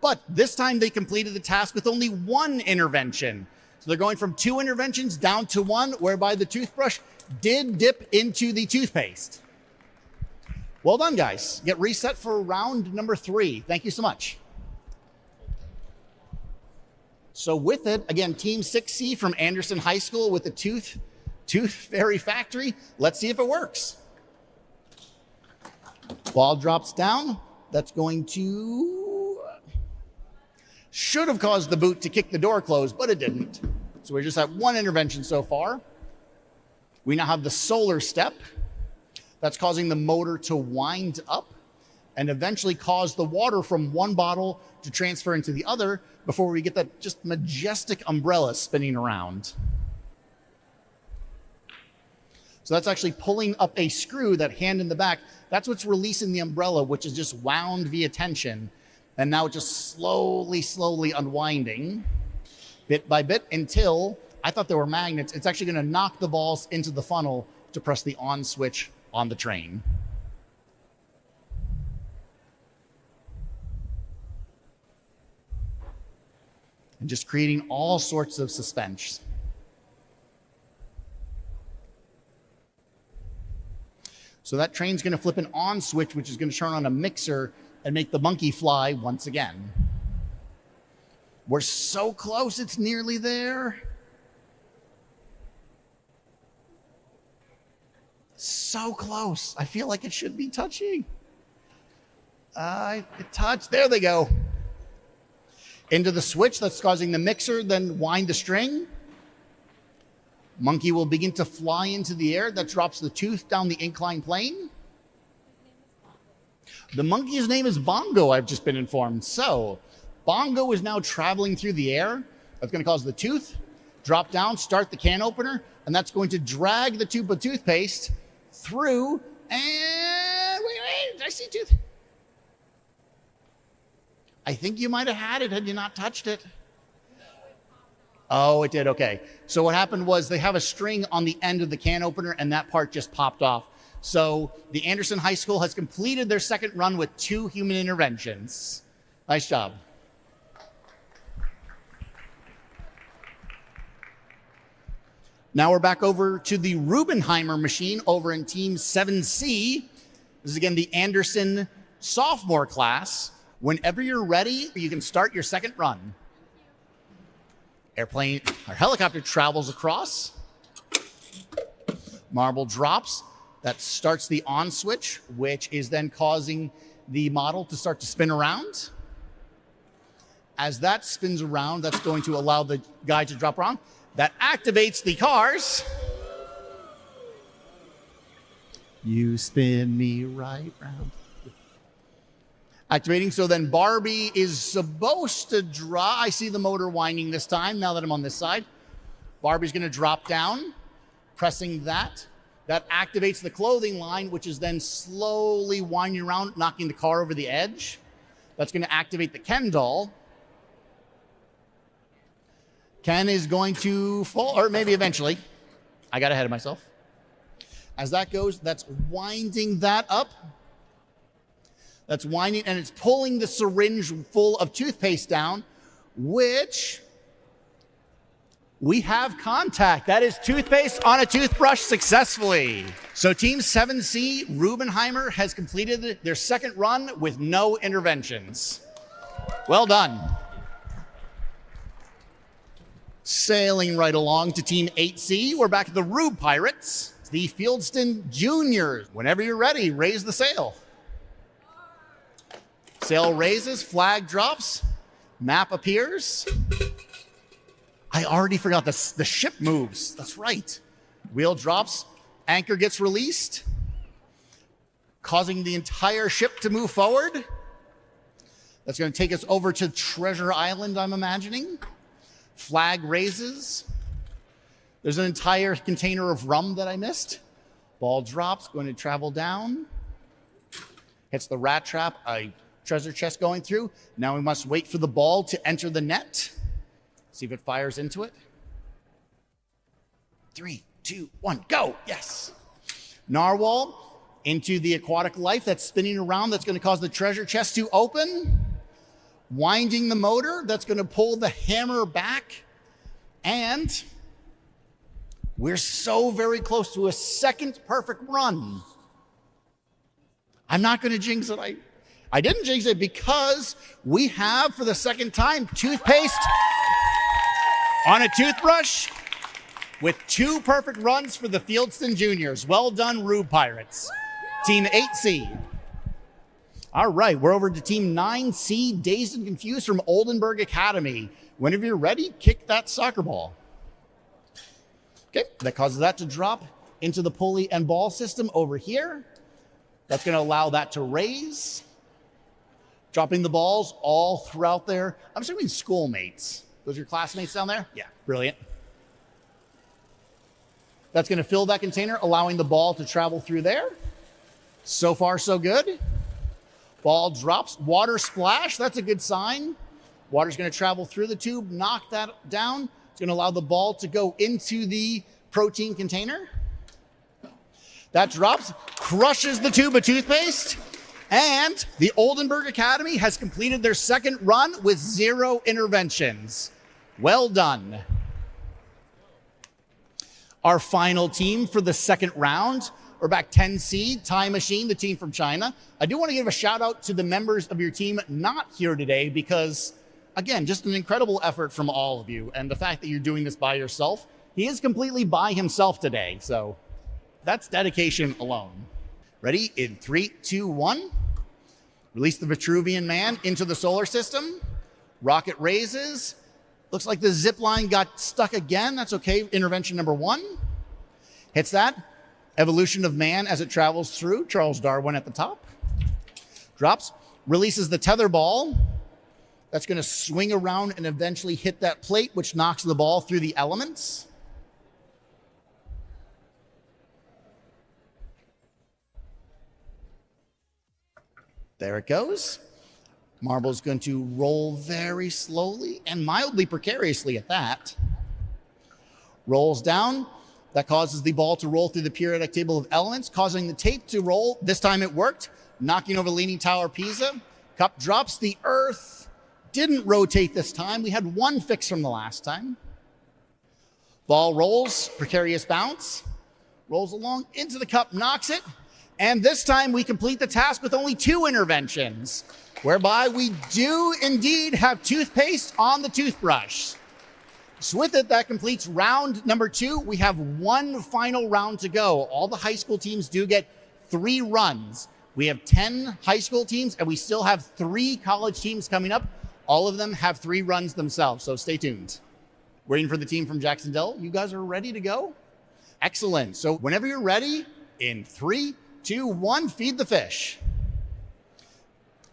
But this time they completed the task with only one intervention. So they're going from 2 interventions down to 1, whereby the toothbrush did dip into the toothpaste. Well done, guys. Get reset for round number 3. Thank you so much. So with it, again, Team 6C from Anderson High School with the Tooth Fairy Factory. Let's see if it works. Ball drops down. That's going to... should have caused the boot to kick the door closed, but it didn't. So we just have 1 intervention so far. We now have the solar step. That's causing the motor to wind up and eventually cause the water from one bottle to transfer into the other before we get that just majestic umbrella spinning around. So that's actually pulling up a screw, that hand in the back. That's what's releasing the umbrella, which is just wound via tension. And now just slowly unwinding bit by bit until, I thought they were magnets, it's actually going to knock the balls into the funnel to press the on switch on the train. And just creating all sorts of suspense. So that train's going to flip an on switch, which is going to turn on a mixer and make the monkey fly once again. We're so close, it's nearly there. So close. I feel like it should be touching. It touched. There they go. Into the switch, that's causing the mixer, then wind the string. Monkey will begin to fly into the air. That drops the tooth down the inclined plane. The monkey's name is Bongo, I've just been informed. So, Bongo is now traveling through the air. That's going to cause the tooth, drop down, start the can opener, and that's going to drag the tube of toothpaste through, and wait, did I see tooth? I think you might have had it had you not touched it. Oh, it did, okay. So what happened was they have a string on the end of the can opener, and that part just popped off. So the Anderson High School has completed their second run with 2 human interventions. Nice job. Now we're back over to the Rubenheimer machine over in Team 7C. This is again the Anderson sophomore class. Whenever you're ready, you can start your second run. Airplane or helicopter travels across. Marble drops. That starts the on switch, which is then causing the model to start to spin around. As that spins around, that's going to allow the guy to drop around. That activates the cars. You spin me right round. Activating, so then Barbie is supposed to drop. I see the motor winding this time, now that I'm on this side. Barbie's gonna drop down, pressing that. That activates the clothing line, which is then slowly winding around, knocking the car over the edge. That's gonna activate the Ken doll. Ken is going to fall, or maybe eventually. I got ahead of myself. As that goes, that's winding that up. That's winding, and it's pulling the syringe full of toothpaste down, which we have contact. That is toothpaste on a toothbrush successfully. So Team 7C, Rubenheimer, has completed their second run with no interventions. Well done. Sailing right along to Team 8C, we're back at the Rube Pirates, the Fieldston Juniors. Whenever you're ready, raise the sail. Sail raises, flag drops, map appears. I already forgot the ship moves. That's right. Wheel drops, anchor gets released, causing the entire ship to move forward. That's going to take us over to Treasure Island, I'm imagining. Flag raises. There's an entire container of rum that I missed. Ball drops, going to travel down. Hits the rat trap, a treasure chest going through. Now we must wait for the ball to enter the net. See if it fires into it. 3, 2, 1, go! Yes! Narwhal into the aquatic life that's spinning around. That's going to cause the treasure chest to open. Winding the motor. That's going to pull the hammer back. And we're so very close to a second perfect run. I'm not going to jinx it. I didn't jinx it because we have, for the second time, toothpaste on a toothbrush with 2 perfect runs for the Fieldston Juniors. Well done, Rube Pirates. Team 8C. All right, we're over to Team 9C, Dazed and Confused from Oldenburg Academy. Whenever you're ready, kick that soccer ball. Okay, that causes that to drop into the pulley and ball system over here. That's going to allow that to raise. Dropping the balls all throughout there. I'm assuming schoolmates. Those are your classmates down there? Yeah, brilliant. That's going to fill that container, allowing the ball to travel through there. So far, so good. Ball drops, water splash, that's a good sign. Water's gonna travel through the tube, knock that down. It's gonna allow the ball to go into the protein container. That drops, crushes the tube of toothpaste, and the Oldenburg Academy has completed their second run with 0 interventions. Well done. Our final team for the second round, we're back 10C, Time Machine, the team from China. I do want to give a shout out to the members of your team not here today because, again, just an incredible effort from all of you. And the fact that you're doing this by yourself, he is completely by himself today. So that's dedication alone. Ready? In 3, 2, 1. Release the Vitruvian Man into the solar system. Rocket raises, Looks like the zip line got stuck again. That's okay. Intervention number 1. Hits that. Evolution of man as it travels through. Charles Darwin at the top. Drops. Releases the tether ball. That's going to swing around and eventually hit that plate, which knocks the ball through the elements. There it goes. Marble's going to roll very slowly and mildly precariously at that. Rolls down. That causes the ball to roll through the periodic table of elements, causing the tape to roll. This time it worked, knocking over Leaning Tower Pisa. Cup drops. The earth didn't rotate this time. We had one fix from the last time. Ball rolls, precarious bounce. Rolls along into the cup, knocks it. And this time we complete the task with only 2 interventions, whereby we do indeed have toothpaste on the toothbrush. So with it, that completes round number 2. We have 1 final round to go. All the high school teams do get 3 runs. We have 10 high school teams, and we still have 3 college teams coming up. All of them have 3 runs themselves, so stay tuned. Waiting for the team from Jac-Cen-Del. You guys are ready to go? Excellent. So whenever you're ready, in 3, 2, 1, feed the fish.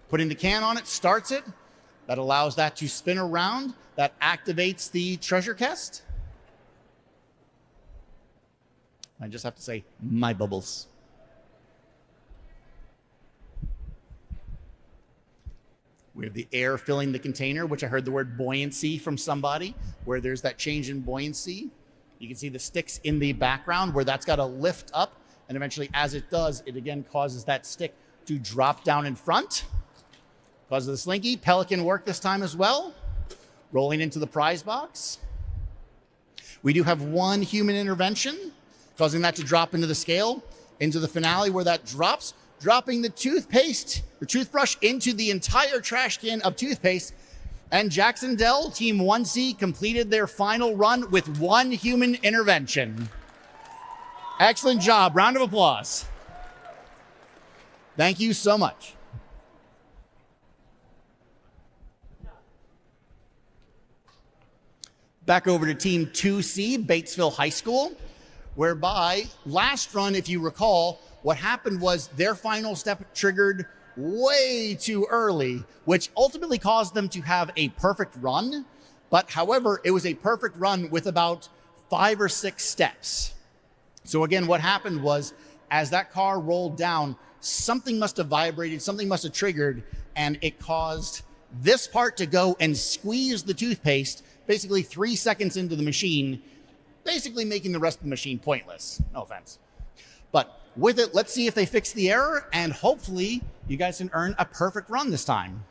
Putting the can on it starts it. That allows that to spin around. That activates the treasure chest. I just have to say, my bubbles. We have the air filling the container, which I heard the word buoyancy from somebody, where there's that change in buoyancy. You can see the sticks in the background where that's got to lift up. And eventually, as it does, it again causes that stick to drop down in front. Causes the slinky. Pelican work this time as well. Rolling into the prize box. We do have 1 human intervention, causing that to drop into the scale, into the finale where that drops, dropping the toothpaste or toothbrush into the entire trash can of toothpaste. And Jac-Cen-Del, Team 1C, completed their final run with 1 human intervention. Excellent job. Round of applause. Thank you so much. Back over to Team 2C, Batesville High School, whereby last run, if you recall, what happened was their final step triggered way too early, which ultimately caused them to have a perfect run. But however, it was a perfect run with about 5 or 6 steps. So again, what happened was as that car rolled down, something must have vibrated, something must have triggered, and it caused this part to go and squeeze the toothpaste basically 3 seconds into the machine, basically making the rest of the machine pointless. No offense. But with it, let's see if they fix the error, and hopefully you guys can earn a perfect run this time.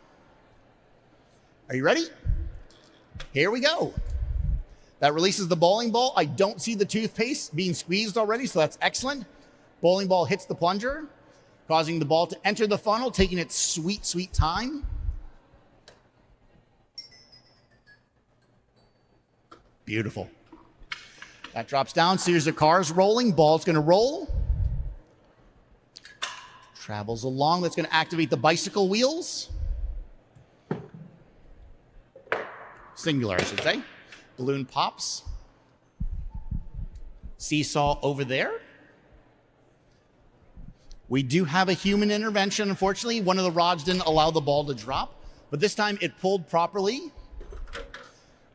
Are you ready? Here we go. That releases the bowling ball. I don't see the toothpaste being squeezed already, so that's excellent. Bowling ball hits the plunger, causing the ball to enter the funnel, taking its sweet, sweet time. Beautiful. That drops down. Series of cars rolling. Ball's going to roll. Travels along. That's going to activate the bicycle wheels. Singular, I should say. Balloon pops. Seesaw over there. We do have a human intervention. Unfortunately, one of the rods didn't allow the ball to drop, but this time it pulled properly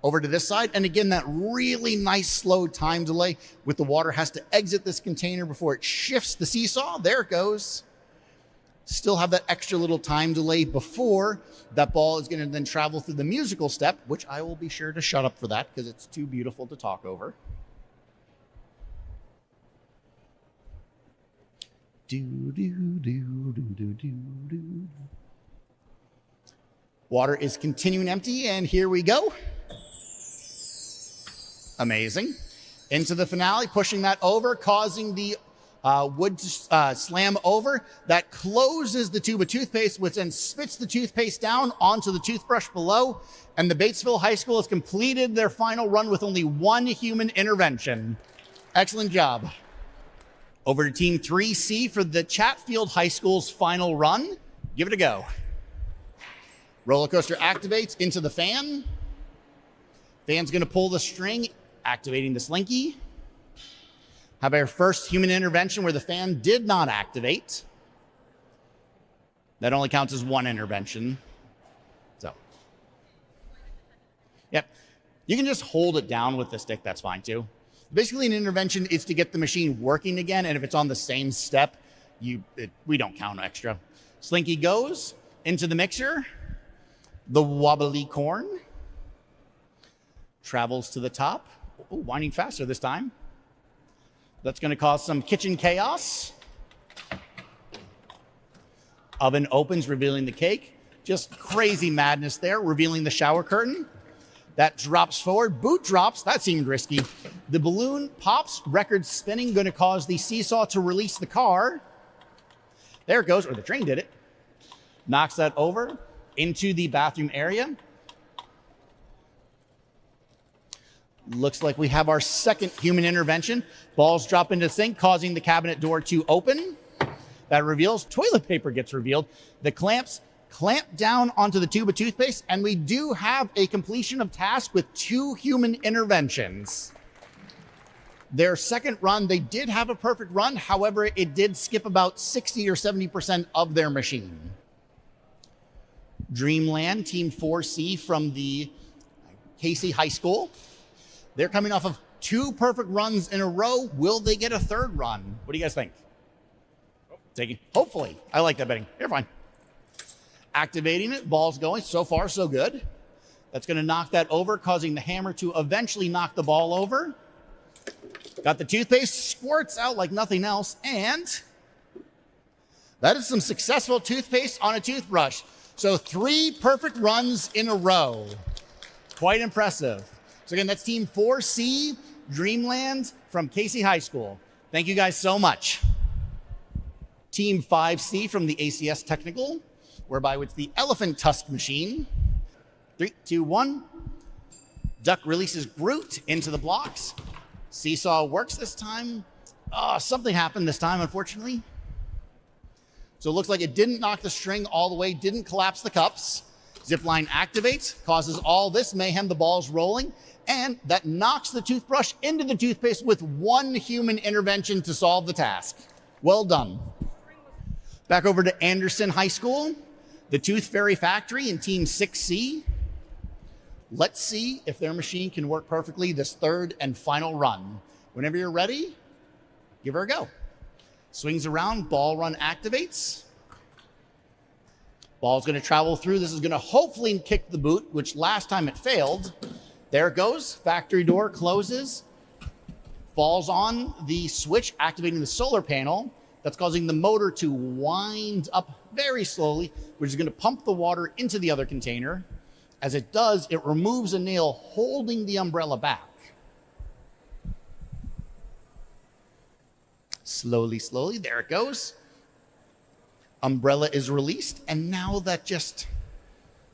over to this side. And again, that really nice slow time delay with the water has to exit this container before it shifts the seesaw. There it goes. Still have that extra little time delay before that ball is going to then travel through the musical step, which I will be sure to shut up for that because it's too beautiful to talk over. Water is continuing empty, and here we go. Amazing. Into the finale, pushing that over, causing the wood to slam over. That closes the tube of toothpaste, which then spits the toothpaste down onto the toothbrush below. And the Batesville High School has completed their final run with only 1 human intervention. Excellent job. Over to Team 3C for the Chatfield High School's final run. Give it a go. Roller coaster activates into the fan. Fan's going to pull the string, activating the slinky. Have our first human intervention where the fan did not activate. That only counts as one intervention. So, yep. You can just hold it down with the stick, that's fine too. Basically, an intervention is to get the machine working again, and if it's on the same step, we don't count extra. Slinky goes into the mixer. The wobbly corn travels to the top. Ooh, winding faster this time. That's going to cause some kitchen chaos. Oven opens, revealing the cake. Just crazy madness there, revealing the shower curtain. That drops forward. Boot drops. That seemed risky. The balloon pops, record spinning, going to cause the seesaw to release the car. There it goes, or the train did it. Knocks that over into the bathroom area. Looks like we have our second human intervention. Balls drop into the sink, causing the cabinet door to open. That reveals toilet paper gets revealed. The clamps clamp down onto the tube of toothpaste, and we do have a completion of task with 2 human interventions. Their second run, they did have a perfect run. However, it did skip about 60 or 70% of their machine. Dreamland, Team 4C from the Casey High School. They're coming off of 2 perfect runs in a row. Will they get a third run? What do you guys think? Take it. Hopefully. I like that betting. You're fine. Activating it. Ball's going. So far, so good. That's going to knock that over, causing the hammer to eventually knock the ball over. Got the toothpaste. Squirts out like nothing else. And that is some successful toothpaste on a toothbrush. So 3 perfect runs in a row. Quite impressive. So again, that's Team 4C, Dreamland from Casey High School. Thank you guys so much. Team 5C from the ACS Technical, whereby it's the Elephant Tusk machine. 3, 2, 1. Duck releases Groot into the blocks. Seesaw works this time. Something happened this time, unfortunately. So it looks like it didn't knock the string all the way, didn't collapse the cups. Zipline activates, causes all this mayhem, the ball's rolling, and that knocks the toothbrush into the toothpaste with 1 human intervention to solve the task. Well done. Back over to Anderson High School, the Tooth Fairy Factory in Team 6C. Let's see if their machine can work perfectly this third and final run. Whenever you're ready, give her a go. Swings around, ball run activates. Ball's going to travel through. This is going to hopefully kick the boot, which last time it failed. There it goes. Factory door closes. Falls on the switch, activating the solar panel. That's causing the motor to wind up very slowly, which is going to pump the water into the other container. As it does, it removes a nail holding the umbrella back. Slowly, slowly, there it goes. Umbrella is released, and now that just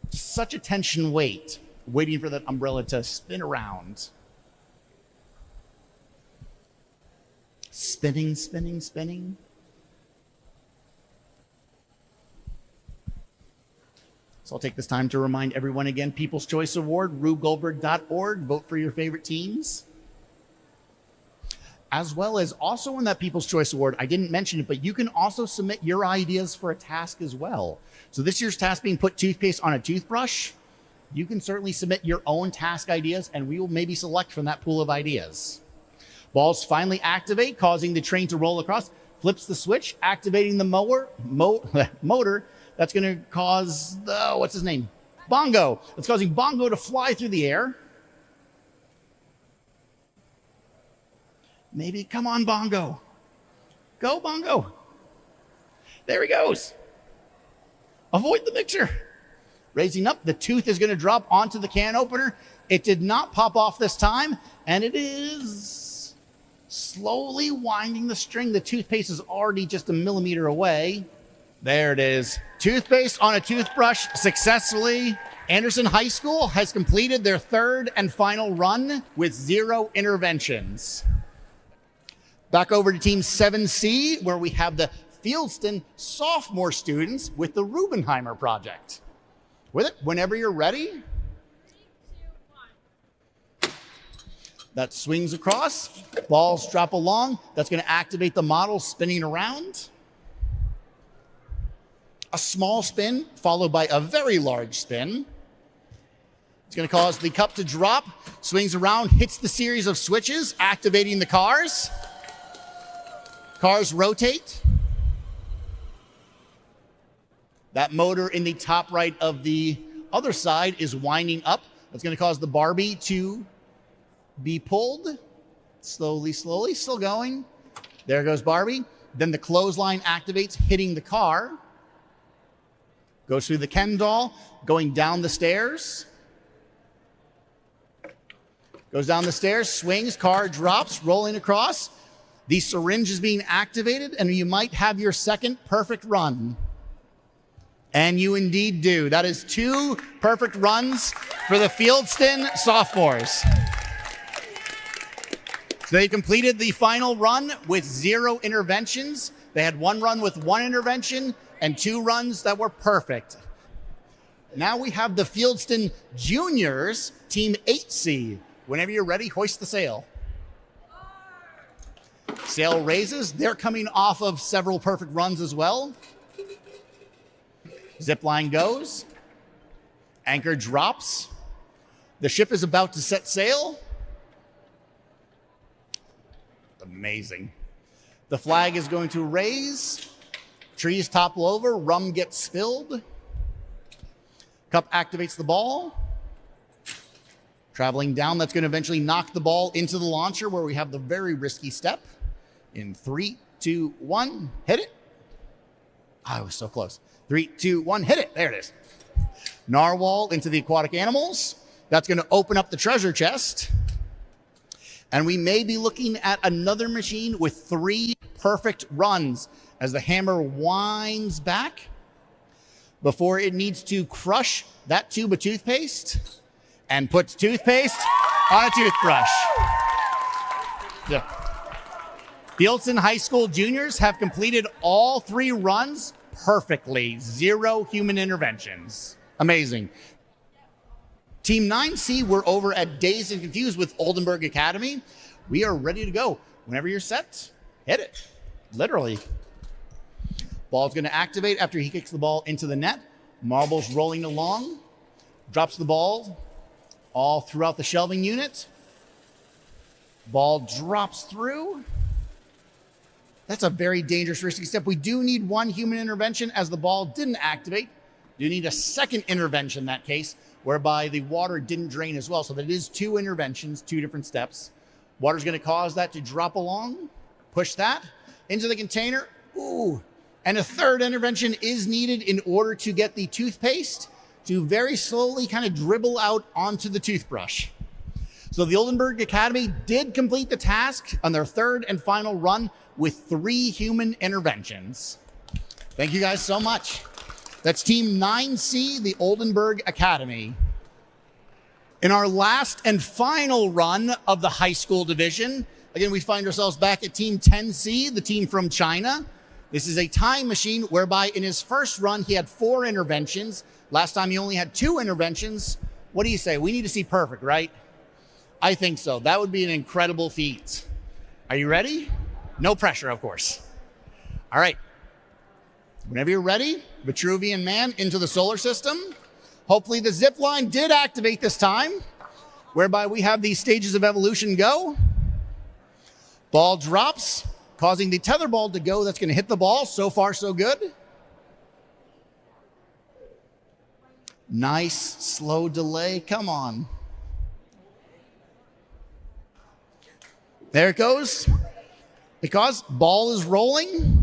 such a tension waiting for that umbrella to spin around. Spinning, spinning, spinning. So I'll take this time to remind everyone again, People's Choice Award, RubeGoldberg.org. Vote for your favorite teams. As well as also in that People's Choice Award, I didn't mention it, but you can also submit your ideas for a task as well. So this year's task being put toothpaste on a toothbrush, you can certainly submit your own task ideas and we will maybe select from that pool of ideas. Balls finally activate, causing the train to roll across, flips the switch, activating the motor. That's going to cause, what's his name? Bongo. That's causing Bongo to fly through the air. Maybe, come on, Bongo. Go, Bongo. There he goes. Avoid the mixer. Raising up, the tooth is going to drop onto the can opener. It did not pop off this time, and it is slowly winding the string. The toothpaste is already just a millimeter away. There it is. Toothpaste on a toothbrush successfully. Anderson High School has completed their third and final run with 0 interventions. Back over to Team 7C, where we have the Fieldston sophomore students with the Rubenheimer project. With it, whenever you're ready. That swings across. Balls drop along. That's going to activate the model spinning around. A small spin followed by a very large spin. It's going to cause the cup to drop. Swings around, hits the series of switches, activating the cars. Cars rotate. That motor in the top right of the other side is winding up. That's going to cause the Barbie to be pulled. Slowly, slowly, still going. There goes Barbie. Then the clothesline activates, hitting the car. Goes through the Ken doll, going down the stairs. Goes down the stairs, swings, car drops, rolling across. The syringe is being activated, and you might have your second perfect run. And you indeed do. That is 2 perfect runs for the Fieldston Sophomores. So they completed the final run with 0 interventions. They had 1 run with 1 intervention and 2 runs that were perfect. Now we have the Fieldston Juniors, Team 8C. Whenever you're ready, hoist the sail. Sail raises. They're coming off of several perfect runs as well. Zip line goes. Anchor drops. The ship is about to set sail. Amazing. The flag is going to raise. Trees topple over. Rum gets spilled. Cup activates the ball. Traveling down, that's going to eventually knock the ball into the launcher where we have the very risky step. In 3, 2, 1, hit it. I was so close. 3, 2, 1, hit it. There it is. Narwhal into the aquatic animals. That's going to open up the treasure chest. And we may be looking at another machine with 3 perfect runs as the hammer winds back before it needs to crush that tube of toothpaste and puts toothpaste on a toothbrush. Yeah. Fieldston High School juniors have completed all 3 runs perfectly. 0 human interventions. Amazing. Team 9C, we're over at Dazed and Confused with Oldenburg Academy. We are ready to go. Whenever you're set, hit it. Literally. Ball's going to activate after he kicks the ball into the net. Marble's rolling along. Drops the ball all throughout the shelving unit. Ball drops through. That's a very dangerous risky step. We do need 1 human intervention as the ball didn't activate. You need a second intervention in that case, whereby the water didn't drain as well. So that is 2 interventions, 2 different steps. Water's going to cause that to drop along. Push that into the container. Ooh. And a 3rd intervention is needed in order to get the toothpaste to very slowly kind of dribble out onto the toothbrush. So the Oldenburg Academy did complete the task on their 3rd and final run with 3 human interventions. Thank you guys so much. That's Team 9C, the Oldenburg Academy. In our last and final run of the high school division, again, we find ourselves back at Team 10C, the team from China. This is a time machine whereby in his first run, he had 4 interventions. Last time he only had 2 interventions. What do you say? We need to see perfect, right? I think so. That would be an incredible feat. Are you ready? No pressure, of course. All right. Whenever you're ready, Vitruvian Man into the solar system. Hopefully the zip line did activate this time, whereby we have these stages of evolution go. Ball drops, causing the tether ball to go. That's going to hit the ball. So far, so good. Nice, slow delay. Come on. There it goes. Because ball is rolling.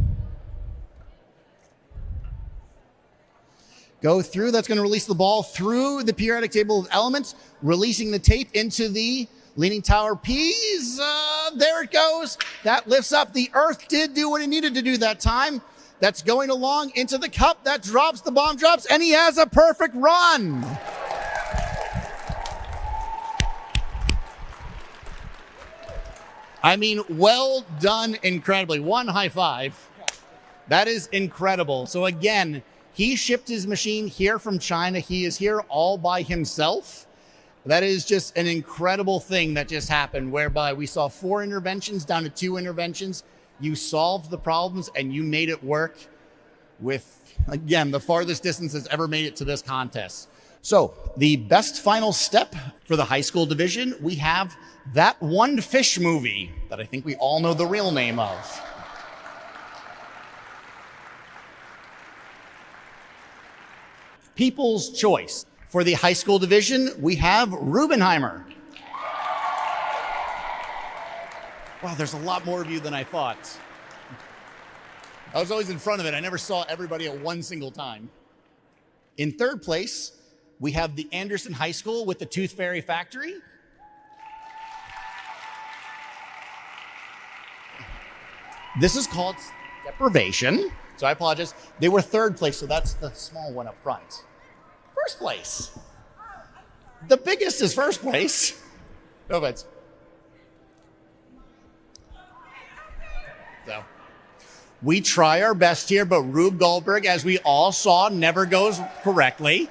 Go through. That's going to release the ball through the periodic table of elements, releasing the tape into the Leaning Tower Pisa. There it goes. That lifts up. The Earth did do what it needed to do that time. That's going along into the cup. That drops. The bomb drops, and he has a perfect run. I mean, well done incredibly. 1 high five. That is incredible. So again, he shipped his machine here from China. He is here all by himself. That is just an incredible thing that just happened, whereby we saw 4 interventions down to 2 interventions. You solved the problems and you made it work with, again, the farthest distance that's ever made it to this contest. So the best final step for the high school division, we have That One Fish movie that I think we all know the real name of. People's Choice. For the high school division, we have Rubenheimer. Wow, there's a lot more of you than I thought. I was always in front of it. I never saw everybody at one single time. In third place, we have the Anderson High School with the Tooth Fairy Factory. This is called Deprivation. So I apologize. They were third place, so that's the small one up front. First place. The biggest is first place. No offense. So we try our best here, but Rube Goldberg, as we all saw, never goes correctly.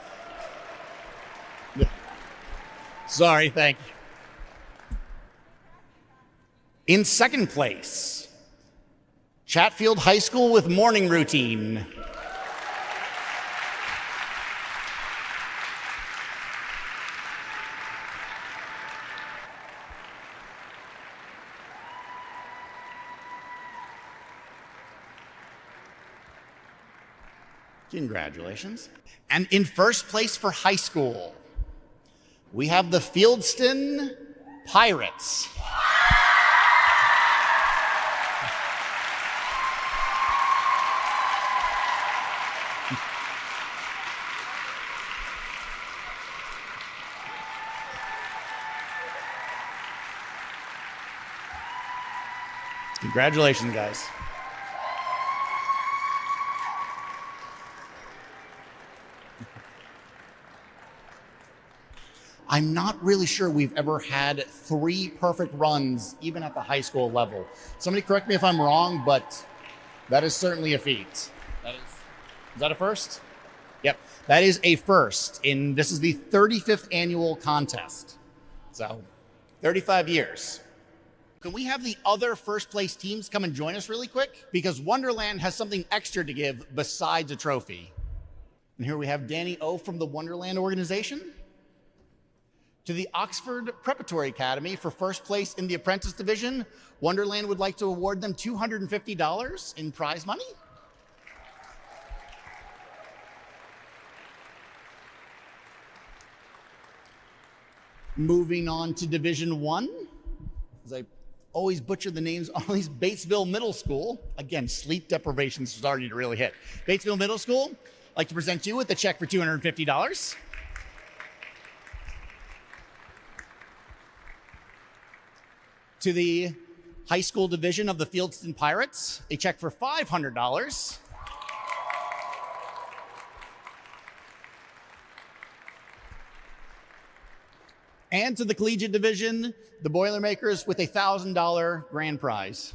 Sorry, thank you. In second place, Chatfield High School with Morning Routine. Congratulations. And in first place for high school, we have the Fieldston Pirates. Congratulations, guys. I'm not really sure we've ever had 3 perfect runs, even at the high school level. Somebody correct me if I'm wrong, but that is certainly a feat. Is that a first? Yep, that is a first. This is the 35th annual contest. So, 35 years. Can we have the other first place teams come and join us really quick? Because Wonderland has something extra to give besides a trophy. And here we have Danny O from the Wonderland organization. To the Oxford Preparatory Academy for first place in the apprentice division, Wonderland would like to award them $250 in prize money. Moving on to Division 1, as I always butcher the names on these, Batesville Middle School. Again, sleep deprivation is starting to really hit. Batesville Middle School, I'd like to present you with a check for $250. To the high school division of the Fieldston Pirates, a check for $500. And to the collegiate division, the Boilermakers with a $1,000 grand prize.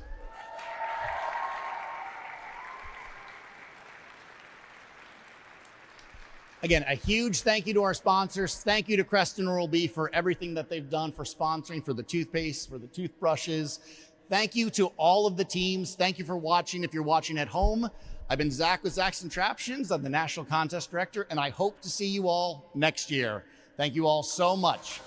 Again, a huge thank you to our sponsors. Thank you to Creston Oral B for everything that they've done for sponsoring, for the toothpaste, for the toothbrushes. Thank you to all of the teams. Thank you for watching if you're watching at home. I've been Zach with Contraptions. I'm the National Contest Director, and I hope to see you all next year. Thank you all so much.